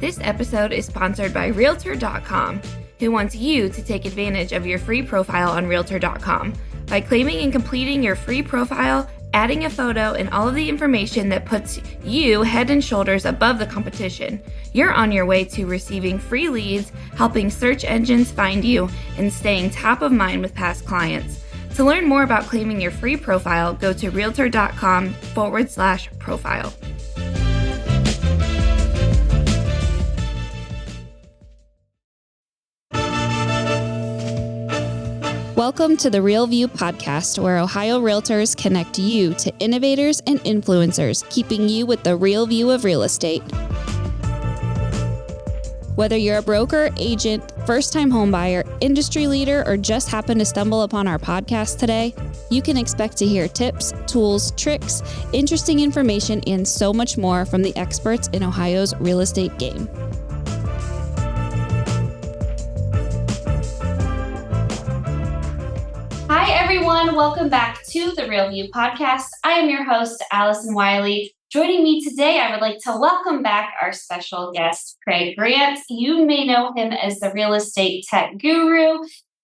This episode is sponsored by Realtor.com, who wants you to take advantage of your free profile on Realtor.com. By claiming and completing your free profile, adding a photo, and all of the information that puts you head and shoulders above the competition, you're on your way to receiving free leads, helping search engines find you, and staying top of mind with past clients. To learn more about claiming your free profile, go to Realtor.com/profile. Welcome to the Real View podcast, where Ohio Realtors connect you to innovators and influencers, keeping you with the real view of real estate. Whether you're a broker, agent, first-time homebuyer, industry leader, or just happen to stumble upon our podcast today, you can expect to hear tips, tools, tricks, interesting information, and so much more from the experts in Ohio's real estate game. Hi, everyone. Welcome back to the Real View podcast. I am your host, Allison Wiley. Joining me today, I would like to welcome back our special guest, Craig Grant. You may know him as the real estate tech guru.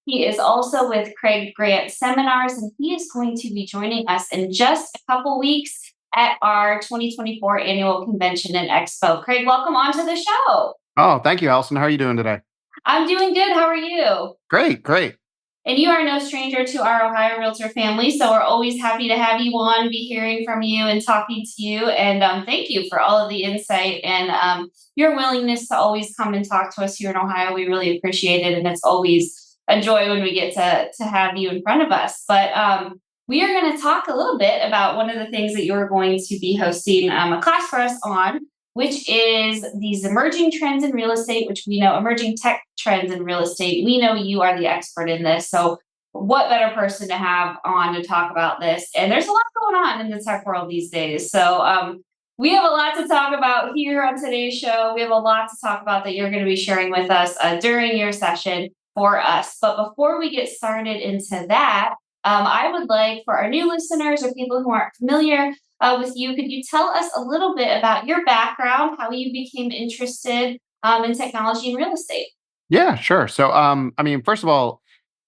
He is also with Craig Grant Seminars, and he is going to be joining us in just a couple weeks at our 2024 annual convention and expo. Craig, welcome onto the show. Oh, thank you, Allison. How are you doing today? I'm doing good. How are you? Great. And you are no stranger to our Ohio Realtor family, so we're always happy to have you on, be hearing from you and talking to you. And thank you for all of the insight and your willingness to always come and talk to us here in Ohio. We really appreciate it, and it's always a joy when we get to have you in front of us. But we are going to talk a little bit about one of the things that you're going to be hosting a class for us on, which is these emerging trends in real estate, which we know, emerging tech trends in real estate. We know you are the expert in this. So what better person to have on to talk about this? And there's a lot going on in the tech world these days. So we have a lot to talk about here on today's show. We have a lot to talk about that you're going to be sharing with us during your session for us. But before we get started into that, I would like for our new listeners or people who aren't familiar with you, could you tell us a little bit about your background, how you became interested in technology and real estate? Yeah, sure. So, first of all,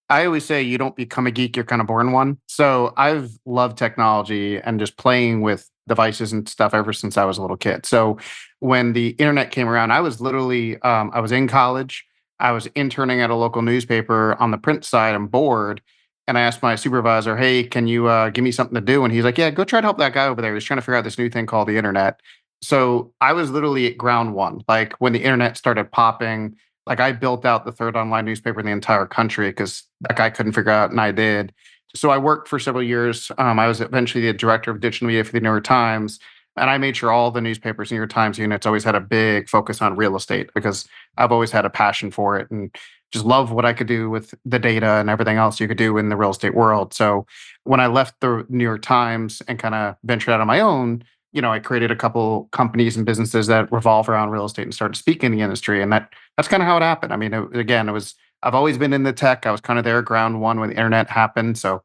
I always say you don't become a geek, you're kind of born one. So I've loved technology and just playing with devices and stuff ever since I was a little kid. So when the internet came around, I was literally, I was in college. I was interning at a local newspaper on the print side. I'm bored. And I asked my supervisor, hey, can you give me something to do? And he's like, yeah, go try to help that guy over there. He's trying to figure out this new thing called the internet. So I was literally at ground one. Like when the internet started popping, like I built out the third online newspaper in the entire country because that guy couldn't figure out and I did. So I worked for several years. I was eventually the director of digital media for the New York Times. And I made sure all the newspapers, New York Times units always had a big focus on real estate because I've always had a passion for it and just love what I could do with the data and everything else you could do in the real estate world. So when I left the New York Times and kind of ventured out on my own, I created a couple companies and businesses that revolve around real estate and started speaking in the industry. And that's kind of how it happened. I mean, I've always been in the tech. I was kind of there ground one when the internet happened. So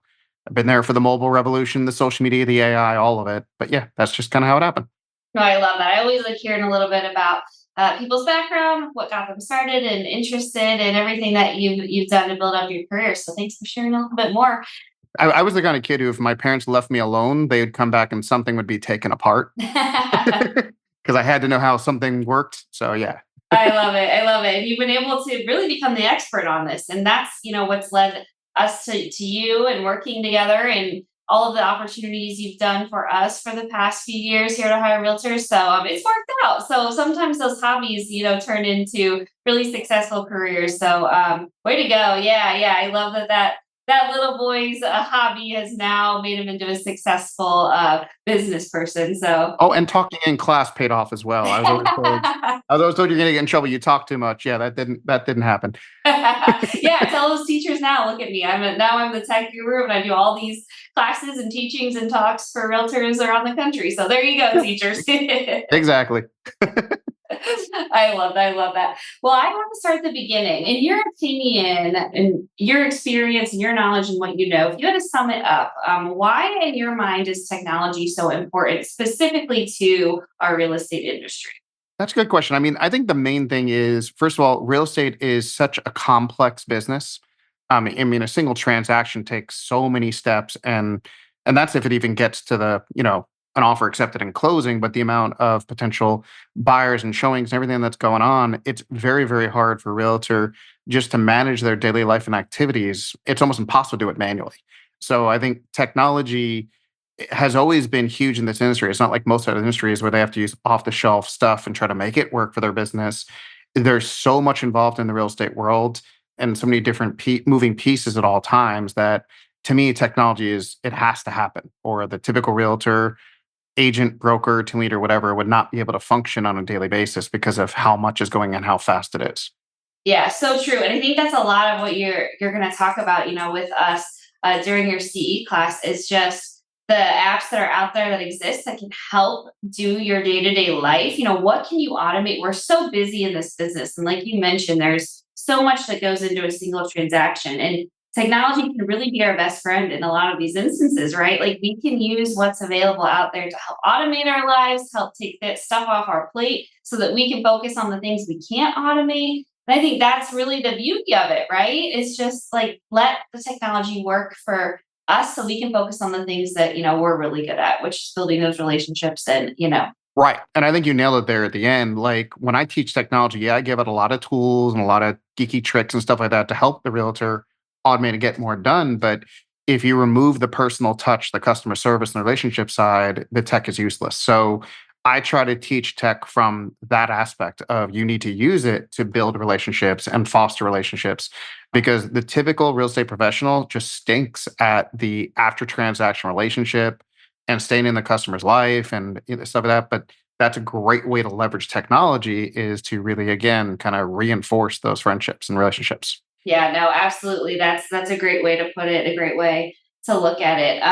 I've been there for the mobile revolution, the social media, the AI, all of it. But yeah, that's just kind of how it happened. No, I love that. I always like hearing a little bit about people's background, what got them started and interested, and everything that you've done to build up your career. So thanks for sharing a little bit more. I was the kind of kid who, if my parents left me alone, they would come back and something would be taken apart because I had to know how something worked. So yeah. I love it. And you've been able to really become the expert on this. And that's, what's led us to you and working together and all of the opportunities you've done for us for the past few years here at Ohio Realtors. So it's worked out. So sometimes those hobbies, turn into really successful careers. So way to go. Yeah. I love that little boy's hobby has now made him into a successful business person. So and talking in class paid off as well. I was always told you're going to get in trouble. You talk too much. Yeah, that didn't happen. Yeah, tell those teachers now. Look at me. I'm the tech guru, and I do all these classes and teachings and talks for realtors around the country. So there you go, teachers. Exactly. I love that. Well, I want to start at the beginning. In your opinion and your experience and your knowledge and what you know, if you had to sum it up, why in your mind is technology so important, specifically to our real estate industry? That's a good question. I mean, I think the main thing is, first of all, real estate is such a complex business. I mean, a single transaction takes so many steps, and that's if it even gets to the, an offer accepted and closing. But the amount of potential buyers and showings and everything that's going on, it's very, very hard for a realtor just to manage their daily life and activities. It's almost impossible to do it manually. So I think technology has always been huge in this industry. It's not like most other industries where they have to use off the shelf stuff and try to make it work for their business. There's so much involved in the real estate world and so many different moving pieces at all times that to me, technology it has to happen, or the typical realtor, agent, broker, team leader, whatever, would not be able to function on a daily basis because of how much is going and how fast it is. Yeah, so true. And I think that's a lot of what you're going to talk about, with us during your CE class is just the apps that are out there that exist that can help do your day-to-day life. What can you automate? We're so busy in this business. And like you mentioned, there's so much that goes into a single transaction. And technology can really be our best friend in a lot of these instances, right? Like we can use what's available out there to help automate our lives, help take that stuff off our plate so that we can focus on the things we can't automate. And I think that's really the beauty of it, right? It's just like let the technology work for us so we can focus on the things that, we're really good at, which is building those relationships and. Right. And I think you nailed it there at the end. Like when I teach technology, yeah, I give it a lot of tools and a lot of geeky tricks and stuff like that to help the realtor automate and get more done. But if you remove the personal touch, the customer service and the relationship side, the tech is useless. So I try to teach tech from that aspect of you need to use it to build relationships and foster relationships because the typical real estate professional just stinks at the after transaction relationship and staying in the customer's life and stuff like that. But that's a great way to leverage technology is to really, again, kind of reinforce those friendships and relationships. Yeah, no, absolutely. That's a great way to put it, a great way to look at it.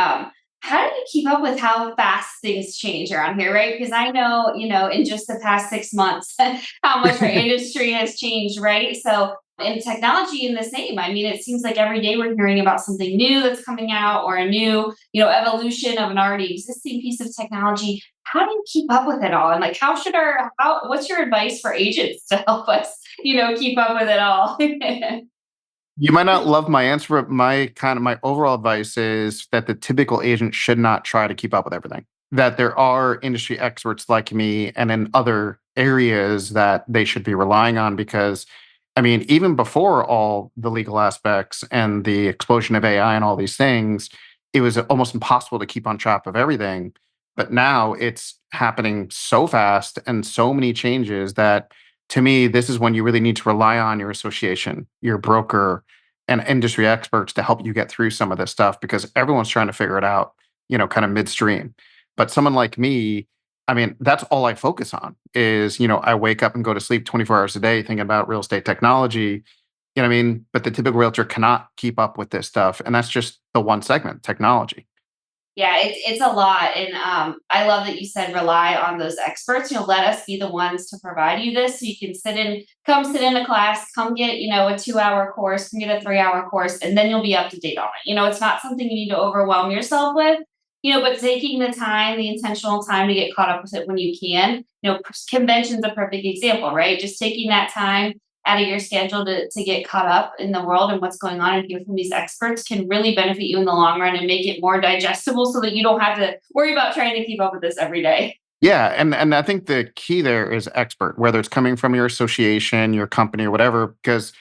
How do you keep up with how fast things change around here, right? Because I know, in just the past 6 months, how much our industry has changed, right? So, in technology, in the same. I mean, it seems like every day we're hearing about something new that's coming out or a new, evolution of an already existing piece of technology. How do you keep up with it all? And like, what's your advice for agents to help us, keep up with it all? You might not love my answer, but my overall advice is that the typical agent should not try to keep up with everything. That there are industry experts like me and in other areas that they should be relying on because I mean, even before all the legal aspects and the explosion of AI and all these things, it was almost impossible to keep on track of everything. But now it's happening so fast and so many changes that to me, this is when you really need to rely on your association, your broker, and industry experts to help you get through some of this stuff because everyone's trying to figure it out, kind of midstream. But someone like me, I mean, that's all I focus on is, I wake up and go to sleep 24 hours a day thinking about real estate technology. You know what I mean? But the typical realtor cannot keep up with this stuff. And that's just the one segment, technology. Yeah, it's a lot, and I love that you said rely on those experts. Let us be the ones to provide you this, so you can come sit in a class, come get a 2-hour course, come get a 3-hour course, and then you'll be up to date on it. It's not something you need to overwhelm yourself with. But taking the time, the intentional time to get caught up with it when you can. Convention's a perfect example, right? Just taking that time out of your schedule to get caught up in the world and what's going on and hear from these experts can really benefit you in the long run and make it more digestible so that you don't have to worry about trying to keep up with this every day. Yeah, and I think the key there is expert, whether it's coming from your association, your company, or whatever. Because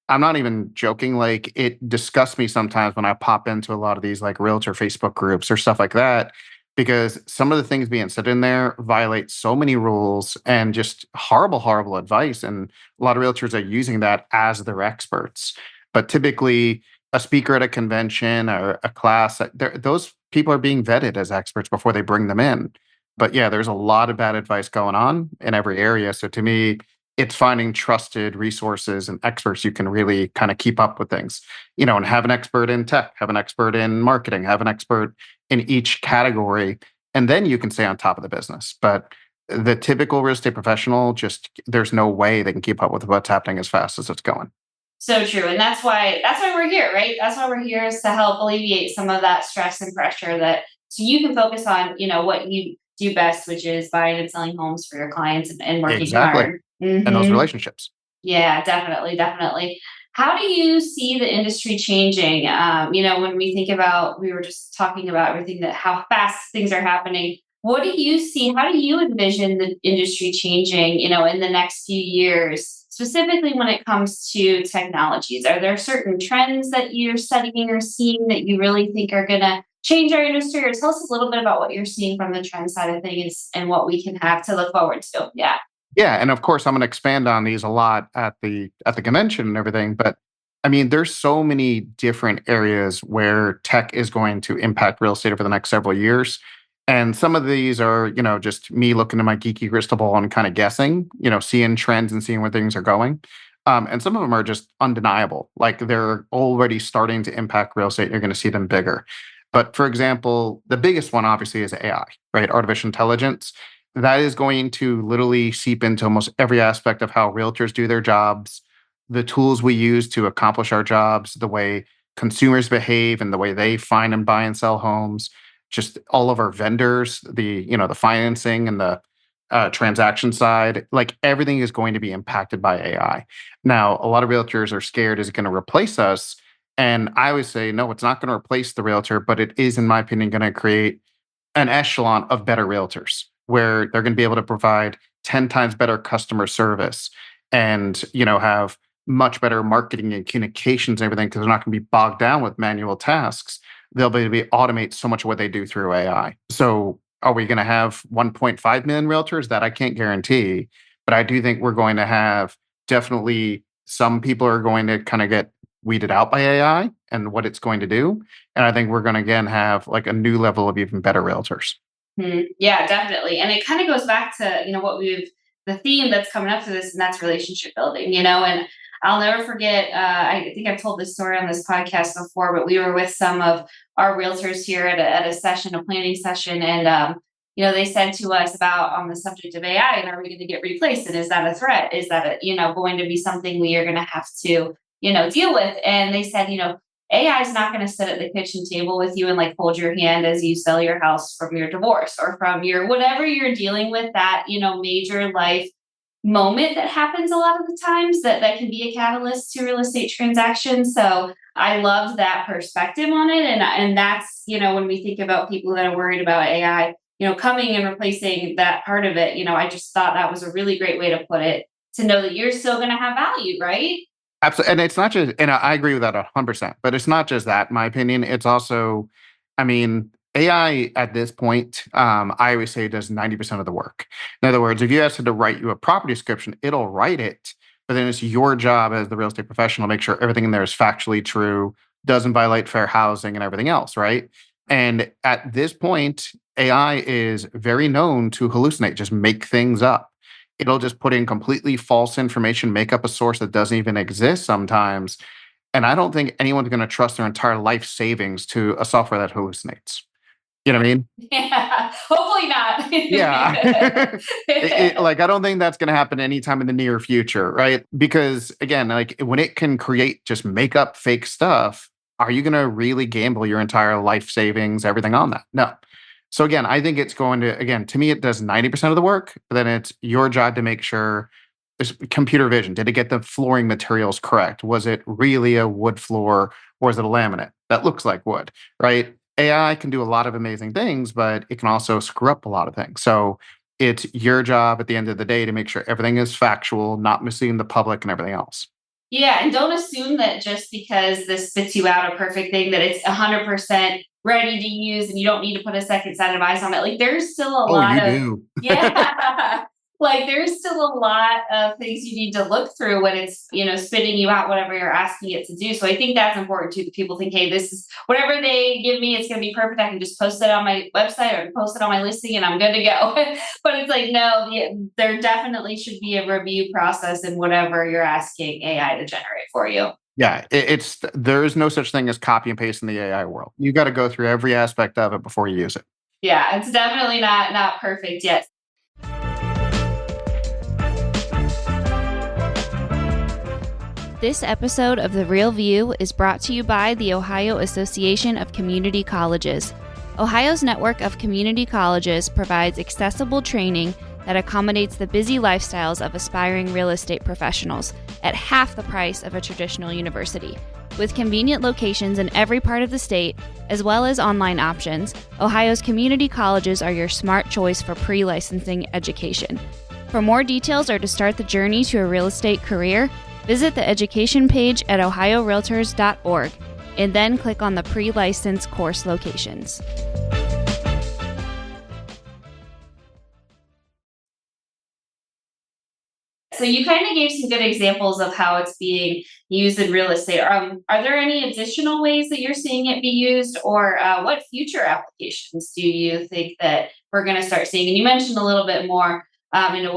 I'm not even joking. Like it disgusts me sometimes when I pop into a lot of these like realtor Facebook groups or stuff like that, because some of the things being said in there violate so many rules and just horrible, horrible advice. And a lot of realtors are using that as their experts. But typically, a speaker at a convention or a class, those people are being vetted as experts before they bring them in. But yeah, there's a lot of bad advice going on in every area. So to me, it's finding trusted resources and experts you can really kind of keep up with things, and have an expert in tech, have an expert in marketing, have an expert in each category, and then you can stay on top of the business. But the typical real estate professional, just there's no way they can keep up with what's happening as fast as it's going. So true. And that's why we're here, right? That's why we're here is to help alleviate some of that stress and pressure that so you can focus on, what you do best, which is buying and selling homes for your clients and working Exactly. hard. And those relationships. Yeah, definitely, definitely. How do you see the industry changing? When we think about, we were just talking about everything that how fast things are happening. What do you see? How do you envision the industry changing, in the next few years, specifically when it comes to technologies? Are there certain trends that you're studying or seeing that you really think are going to change our industry? Or tell us a little bit about what you're seeing from the trend side of things and what we can have to look forward to. Yeah. Yeah, and of course, I'm going to expand on these a lot at the convention and everything. But I mean, there's so many different areas where tech is going to impact real estate over the next several years, and some of these are, just me looking at my geeky crystal ball and kind of guessing, seeing trends and seeing where things are going. And some of them are just undeniable, like they're already starting to impact real estate. You're going to see them bigger. But for example, the biggest one obviously is AI, right? Artificial intelligence that is going to literally seep into almost every aspect of how realtors do their jobs, the tools we use to accomplish our jobs, the way consumers behave and the way they find and buy and sell homes, just all of our vendors, the financing and the transaction side, like everything is going to be impacted by AI. Now, a lot of realtors are scared is it going to replace us? And I always say, no, it's not going to replace the realtor, but it is, in my opinion, going to create an echelon of better realtors where they're going to be able to provide 10 times better customer service and have much better marketing and communications and everything because they're not going to be bogged down with manual tasks. They'll be able to automate so much of what they do through AI. So are we going to have 1.5 million realtors? That I can't guarantee, but I do think we're going to have definitely some people are going to kind of get weeded out by AI and what it's going to do. And I think we're going to again have like a new level of even better realtors. Yeah, definitely. And it kind of goes back to, the theme that's coming up to this, and that's relationship building, and I'll never forget, I think I've told this story on this podcast before, but we were with some of our realtors here at a session, a planning session. And, they said to us about on the subject of AI, and are we going to get replaced? And is that a threat? Is that, going to be something we are going to have to, deal with? And they said, AI is not going to sit at the kitchen table with you and like hold your hand as you sell your house from your divorce or from your whatever you're dealing with, that, major life moment that happens a lot of the times that can be a catalyst to real estate transactions. So I love that perspective on it. And that's, when we think about people that are worried about AI, coming and replacing that part of it, I just thought that was a really great way to put it, to know that you're still going to have value, right? Absolutely. And it's not just, and I agree with that 100%, but it's not just that, in my opinion. It's also, I mean, AI at this point, I always say does 90% of the work. In other words, if you ask it to write you a property description, it'll write it, but then it's your job as the real estate professional to make sure everything in there is factually true, doesn't violate fair housing and everything else, right? And at this point, AI is very known to hallucinate, just make things up. It'll just put in completely false information, make up a source that doesn't even exist sometimes. And I don't think anyone's going to trust their entire life savings to a software that hallucinates. You know what I mean? Yeah, hopefully not. Yeah. Like, I don't think that's going to happen anytime in the near future, right? Because again, like when it can create, just make up fake stuff, are you going to really gamble your entire life savings, everything on that? No. So again, I think it's going to, again, to me, it does 90% of the work, but then it's your job to make sure there's computer vision. Did it get the flooring materials correct? Was it really a wood floor or is it a laminate that looks like wood, right? AI can do a lot of amazing things, but it can also screw up a lot of things. So it's your job at the end of the day to make sure everything is factual, not misleading the public and everything else. Yeah, and don't assume that just because this spits you out a perfect thing that it's 100% ready to use and you don't need to put a second set of eyes on it. Like there's still a Oh, lot you of do. yeah. Like there's still a lot of things you need to look through when it's, spitting you out whatever you're asking it to do. So I think that's important too. That people think, hey, this is whatever they give me, it's going to be perfect. I can just post it on my website or post it on my listing and I'm good to go. But it's like, no, there definitely should be a review process in whatever you're asking AI to generate for you. Yeah, there is no such thing as copy and paste in the AI world. You got to go through every aspect of it before you use it. Yeah, it's definitely not perfect yet. This episode of The Real View is brought to you by the Ohio Association of Community Colleges. Ohio's network of community colleges provides accessible training that accommodates the busy lifestyles of aspiring real estate professionals at half the price of a traditional university. With convenient locations in every part of the state, as well as online options, Ohio's community colleges are your smart choice for pre-licensing education. For more details or to start the journey to a real estate career, visit the education page at ohiorealtors.org and then click on the pre-license course locations. So you kind of gave some good examples of how it's being used in real estate. Are there any additional ways that you're seeing it be used, or what future applications do you think that we're going to start seeing? And you mentioned a little bit more into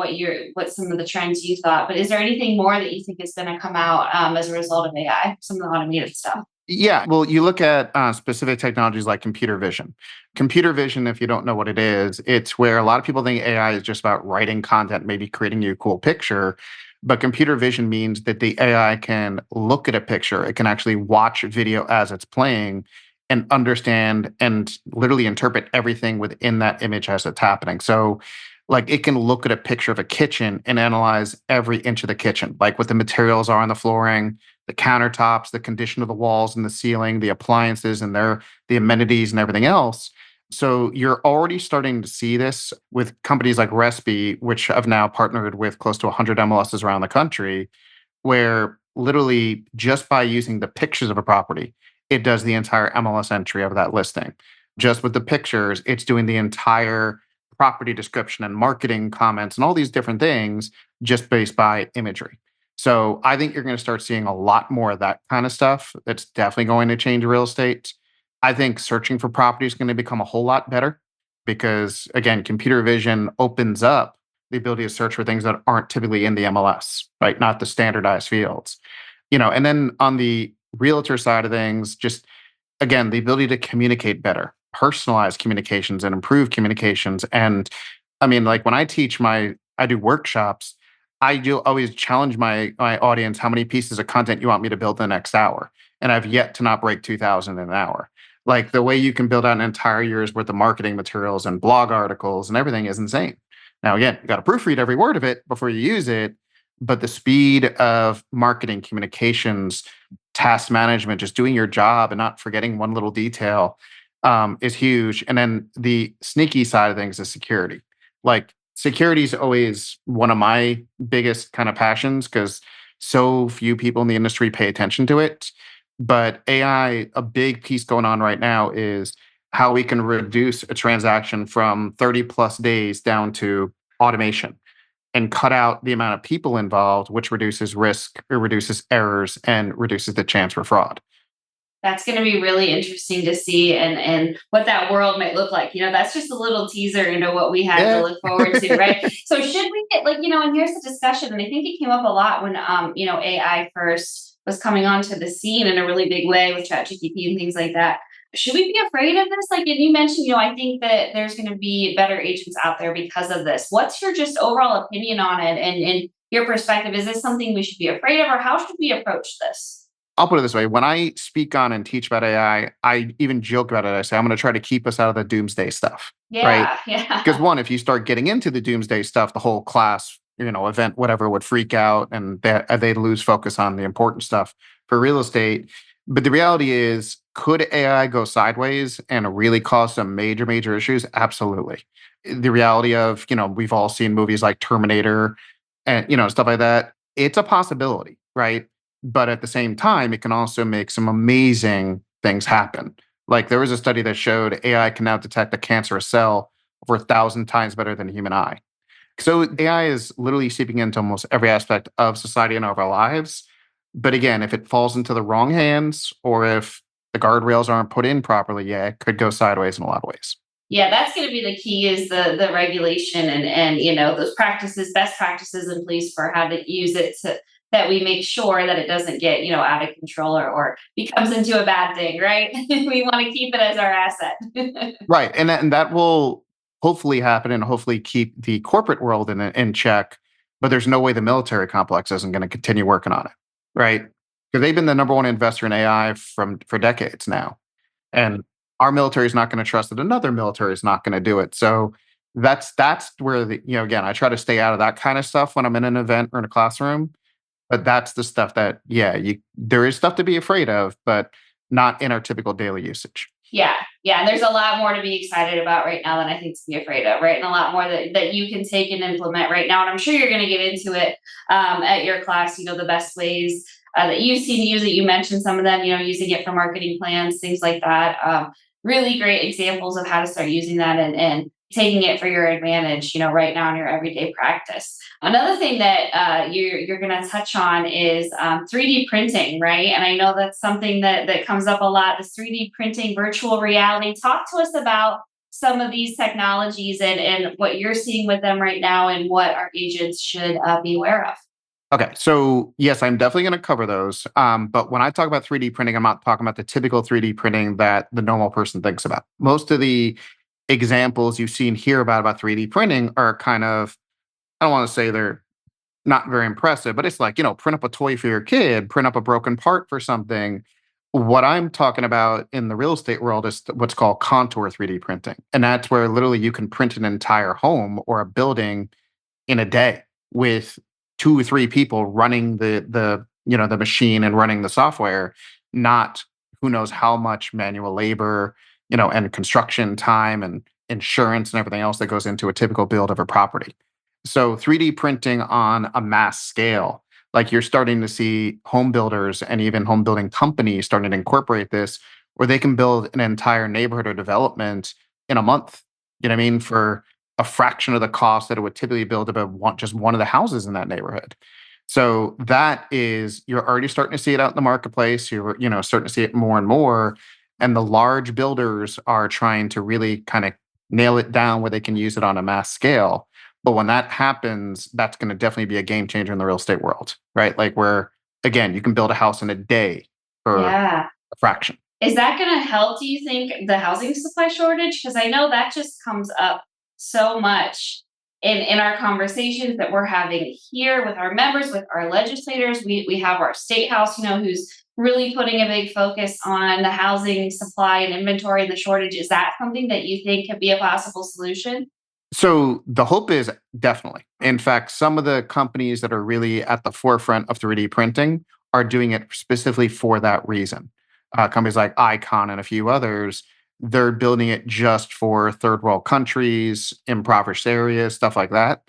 what some of the trends you thought, but is there anything more that you think is going to come out as a result of AI? Some of the automated stuff. Yeah, well, you look at specific technologies like computer vision. Computer vision, if you don't know what it is, it's where a lot of people think AI is just about writing content, maybe creating you a cool picture. But computer vision means that the AI can look at a picture, it can actually watch video as it's playing and understand and literally interpret everything within that image as it's happening. So, like, it can look at a picture of a kitchen and analyze every inch of the kitchen, like what the materials are on the flooring, the countertops, the condition of the walls and the ceiling, the appliances and the amenities and everything else. So you're already starting to see this with companies like Respi, which have now partnered with close to 100 MLSs around the country, where literally just by using the pictures of a property, it does the entire MLS entry of that listing. Just with the pictures, it's doing the entire property description and marketing comments and all these different things just based by imagery. So I think you're going to start seeing a lot more of that kind of stuff. That's definitely going to change real estate. I think searching for property is going to become a whole lot better because, again, computer vision opens up the ability to search for things that aren't typically in the MLS, right? Not the standardized fields. And then on the realtor side of things, just again, the ability to communicate better, personalize communications and improve communications. And I mean, like when I do workshops, I do always challenge my audience, how many pieces of content you want me to build in the next hour. And I've yet to not break 2,000 in an hour. Like the way you can build out an entire year's worth of marketing materials and blog articles and everything is insane. Now, again, you got to proofread every word of it before you use it. But the speed of marketing, communications, task management, just doing your job and not forgetting one little detail is huge. And then the sneaky side of things is security. Like security is always one of my biggest kind of passions because so few people in the industry pay attention to it. But AI, a big piece going on right now is how we can reduce a transaction from 30 plus days down to automation and cut out the amount of people involved, which reduces risk, it reduces errors, and reduces the chance for fraud. That's going to be really interesting to see and what that world might look like. That's just a little teaser into what we have to Yeah. look forward to, right? So should we get and here's the discussion, and I think it came up a lot when AI first was coming onto the scene in a really big way with ChatGPT and things like that. Should we be afraid of this? Like, and you mentioned, I think that there's going to be better agents out there because of this. What's your just overall opinion on it and your perspective? Is this something we should be afraid of, or how should we approach this? I'll put it this way. When I speak on and teach about AI, I even joke about it. I say, I'm going to try to keep us out of the doomsday stuff, right? Yeah, yeah. Because one, if you start getting into the doomsday stuff, the whole class, event, whatever, would freak out and they'd lose focus on the important stuff for real estate. But the reality is, could AI go sideways and really cause some major, major issues? Absolutely. The reality of, we've all seen movies like Terminator and, stuff like that. It's a possibility, right? But at the same time, it can also make some amazing things happen. Like there was a study that showed AI can now detect a cancerous cell over 1,000 times better than a human eye. So AI is literally seeping into almost every aspect of society and of our lives. But again, if it falls into the wrong hands or if the guardrails aren't put in properly, yeah, it could go sideways in a lot of ways. Yeah, that's going to be the key is the regulation and those best practices in place for how to use it to that we make sure that it doesn't get out of control or becomes into a bad thing, right? We want to keep it as our asset. Right. And that will hopefully happen and hopefully keep the corporate world in check. But there's no way the military complex isn't going to continue working on it. Right. Because they've been the number one investor in AI for decades now. And our military is not going to trust that another military is not going to do it. So that's where again, I try to stay out of that kind of stuff when I'm in an event or in a classroom. But that's the stuff that, yeah, there is stuff to be afraid of, but not in our typical daily usage. Yeah, yeah. And there's a lot more to be excited about right now than I think to be afraid of, right? And a lot more that you can take and implement right now. And I'm sure you're going to get into it at your class, the best ways that you've seen to use it. You mentioned some of them, using it for marketing plans, things like that. Really great examples of how to start using that and taking it for your advantage, right now in your everyday practice. Another thing that you're going to touch on is 3D printing, right? And I know that's something that comes up a lot. This 3D printing, virtual reality. Talk to us about some of these technologies and what you're seeing with them right now, and what our agents should be aware of. Okay, so yes, I'm definitely going to cover those. But when I talk about 3D printing, I'm not talking about the typical 3D printing that the normal person thinks about. Most of the examples you've seen here about 3D printing are kind of, I don't want to say they're not very impressive, but it's like, print up a toy for your kid, print up a broken part for something. What I'm talking about in the real estate world is what's called contour 3D printing. And that's where literally you can print an entire home or a building in a day with two or three people running the machine and running the software, not who knows how much manual labor, and construction time and insurance and everything else that goes into a typical build of a property. So 3D printing on a mass scale, like you're starting to see home builders and even home building companies starting to incorporate this, where they can build an entire neighborhood or development in a month. You know what I mean? For a fraction of the cost that it would typically build about just one of the houses in that neighborhood. So that is, you're already starting to see it out in the marketplace. You're starting to see it more and more, and the large builders are trying to really kind of nail it down where they can use it on a mass scale. But when that happens, that's going to definitely be a game changer in the real estate world, right? Like where again, you can build a house in a day for Yeah. a fraction. Is that going to help, do you think, the housing supply shortage? Because I know that just comes up so much in our conversations that we're having here with our members, with our legislators. We have our state house, who's really putting a big focus on the housing supply and inventory and the shortage. Is that something that you think could be a possible solution? So the hope is definitely. In fact, some of the companies that are really at the forefront of 3D printing are doing it specifically for that reason. Companies like Icon and a few others, they're building it just for third world countries, impoverished areas, stuff like that.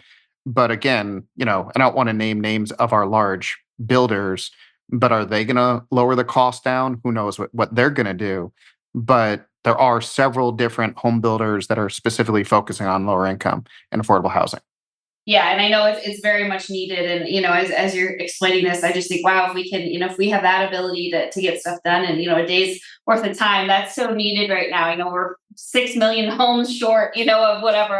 But again, I don't want to name names of our large builders, but are they going to lower the cost down? Who knows what they're going to do? But there are several different home builders that are specifically focusing on lower income and affordable housing. Yeah, and I know it's very much needed. And as you're explaining this, I just think, wow, if we can, if we have that ability to get stuff done in a day's worth of time, that's so needed right now. We're 6 million homes short, of whatever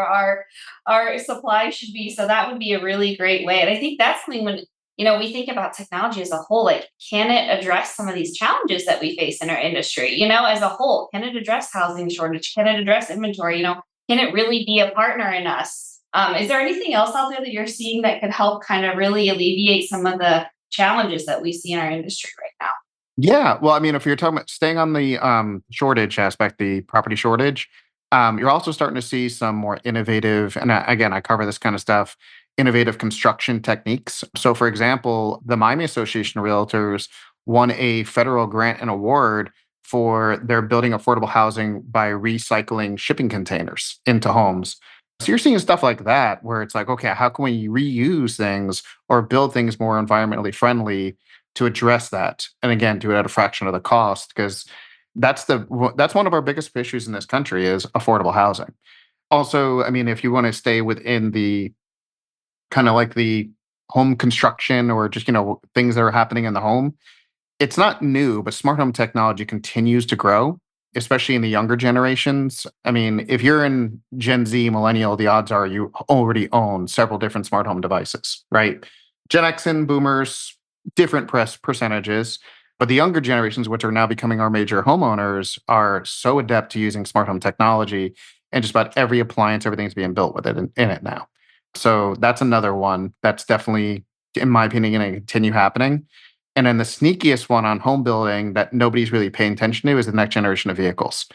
our supply should be. So that would be a really great way. And I think that's something when we think about technology as a whole, like, can it address some of these challenges that we face in our industry? As a whole, can it address housing shortage? Can it address inventory? Can it really be a partner in us? Is there anything else out there that you're seeing that could help kind of really alleviate some of the challenges that we see in our industry right now? Yeah. Well, I mean, if you're talking about staying on the shortage aspect, the property shortage, you're also starting to see some more innovative, and again, I cover this kind of stuff, innovative construction techniques. So, for example, the Miami Association of Realtors won a federal grant and award for their building affordable housing by recycling shipping containers into homes. So you're seeing stuff like that where it's like, okay, how can we reuse things or build things more environmentally friendly to address that? And again, do it at a fraction of the cost, because that's one of our biggest issues in this country is affordable housing. Also, I mean, if you want to stay within the kind of like the home construction or just, things that are happening in the home, it's not new, but smart home technology continues to grow, especially in the younger generations. I mean, if you're in Gen Z, millennial, the odds are you already own several different smart home devices, right? Gen X and boomers, different percentages, but the younger generations, which are now becoming our major homeowners, are so adept to using smart home technology, and just about every appliance, everything's being built with it in it now. So that's another one that's definitely, in my opinion, going to continue happening. And then the sneakiest one on home building that nobody's really paying attention to is the next generation of vehicles.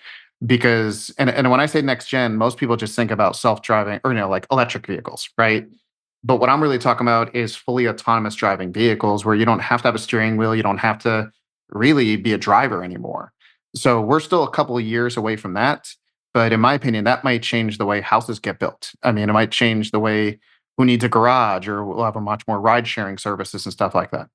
because, and when I say next gen, most people just think about self-driving or, like electric vehicles, right? But what I'm really talking about is fully autonomous driving vehicles where you don't have to have a steering wheel. You don't have to really be a driver anymore. So we're still a couple of years away from that. But in my opinion, that might change the way houses get built. I mean, it might change the way who needs a garage, or we'll have a much more ride sharing services and stuff like that.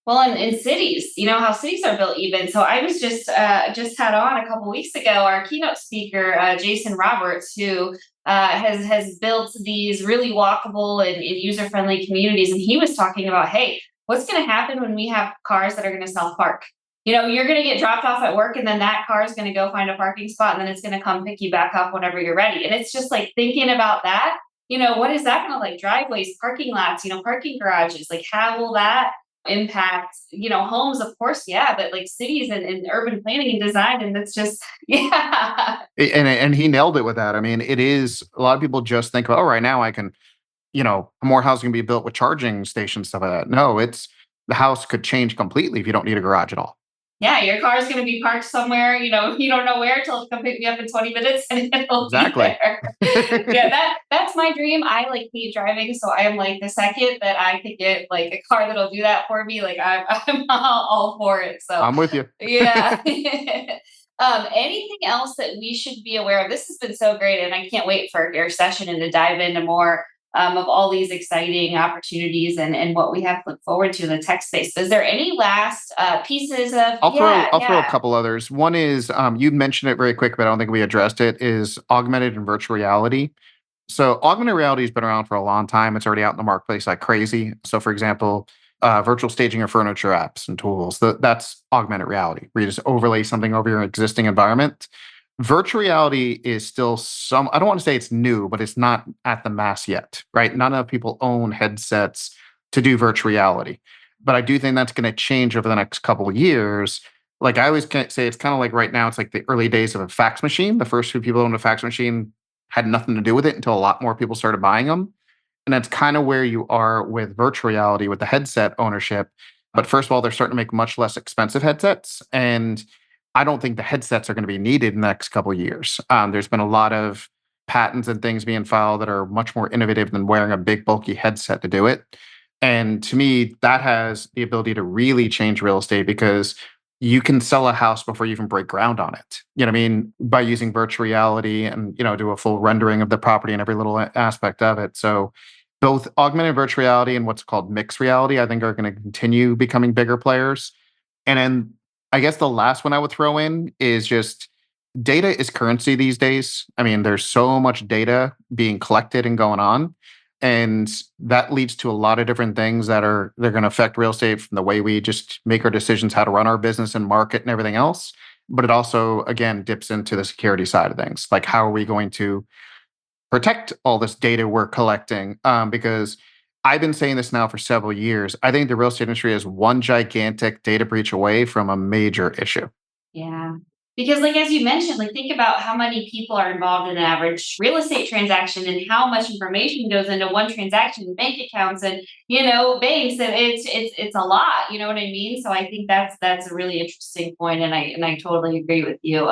Well, in cities, how cities are built even. So I was just had on a couple weeks ago our keynote speaker, Jason Roberts, who has built these really walkable and user friendly communities, and he was talking about, hey, what's going to happen when we have cars that are going to self park? You're going to get dropped off at work, and then that car is going to go find a parking spot, and then it's going to come pick you back up whenever you're ready. And it's just like thinking about that. What is that going to like? Driveways, parking lots, parking garages. Like, how will that impact homes? Of course, yeah, but like cities and urban planning and design, and that's just yeah. And he nailed it with that. I mean, it is a lot of people just think about, oh, right now I can, more housing can be built with charging stations, stuff like that. No, it's the house could change completely if you don't need a garage at all. Yeah, your car is going to be parked somewhere, you don't know where till it come pick me up in 20 minutes and it'll be Exactly. there. Yeah, that's my dream. I like hate driving, so I am like the second that I could get like a car that'll do that for me, like I'm all for it. So I'm with you. yeah. Anything else that we should be aware of? This has been so great, and I can't wait for your session and to dive into more of all these exciting opportunities and what we have to look forward to in the tech space. Is there any last pieces of? I'll throw a couple others. One is you mentioned it very quick, but I don't think we addressed it. Is augmented and virtual reality. So augmented reality has been around for a long time. It's already out in the marketplace like crazy. So for example, virtual staging of furniture apps and tools. That's augmented reality, where you just overlay something over your existing environment. Virtual reality is still I don't want to say it's new, but it's not at the mass yet, right? Not enough people own headsets to do virtual reality. But I do think that's going to change over the next couple of years. Like I always say, it's kind of like right now, it's like the early days of a fax machine. The first few people who owned a fax machine had nothing to do with it until a lot more people started buying them. And that's kind of where you are with virtual reality with the headset ownership. But first of all, they're starting to make much less expensive headsets. And I don't think the headsets are going to be needed in the next couple of years. There's been a lot of patents and things being filed that are much more innovative than wearing a big, bulky headset to do it. And to me, that has the ability to really change real estate because you can sell a house before you even break ground on it. You know what I mean? By using virtual reality and, do a full rendering of the property and every little aspect of it. So both augmented virtual reality and what's called mixed reality, I think are going to continue becoming bigger players. And then I guess the last one I would throw in is just data is currency these days. I mean, there's so much data being collected and going on. And that leads to a lot of different things they're going to affect real estate from the way we just make our decisions, how to run our business and market and everything else. But it also, again, dips into the security side of things. Like, how are we going to protect all this data we're collecting? Because I've been saying this now for several years. I think the real estate industry is one gigantic data breach away from a major issue. Yeah. Because like, as you mentioned, like think about how many people are involved in an average real estate transaction and how much information goes into one transaction, bank accounts and, banks, and it's a lot, you know what I mean? So I think that's a really interesting point. And I totally agree with you.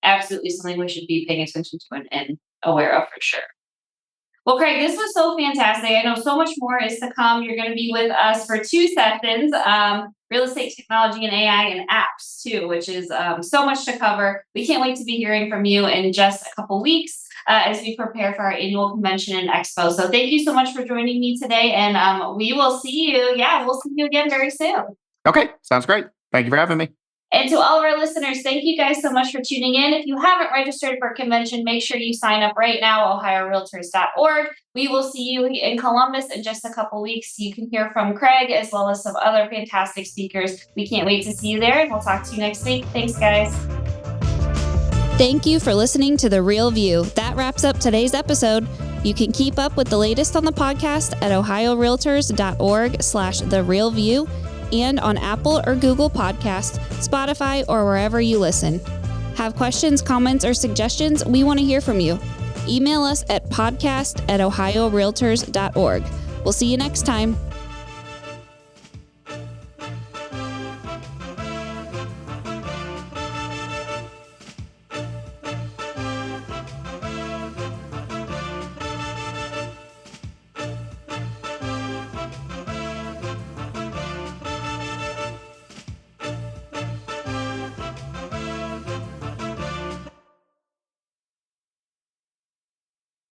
Absolutely something we should be paying attention to and aware of for sure. Well, Craig, this was so fantastic. I know so much more is to come. You're going to be with us for 2 sessions, real estate technology and AI and apps too, which is so much to cover. We can't wait to be hearing from you in just a couple weeks as we prepare for our annual convention and expo. So thank you so much for joining me today. And we will see you. Yeah, we'll see you again very soon. Okay, sounds great. Thank you for having me. And to all of our listeners, thank you guys so much for tuning in. If you haven't registered for convention, make sure you sign up right now, ohiorealtors.org. We will see you in Columbus in just a couple weeks. You can hear from Craig as well as some other fantastic speakers. We can't wait to see you there, and we'll talk to you next week. Thanks, guys. Thank you for listening to The Real View. That wraps up today's episode. You can keep up with the latest on the podcast at ohiorealtors.org/therealview and on Apple or Google Podcasts, Spotify, or wherever you listen. Have questions, comments, or suggestions? We want to hear from you. Email us at podcast@ohiorealtors.org. We'll see you next time.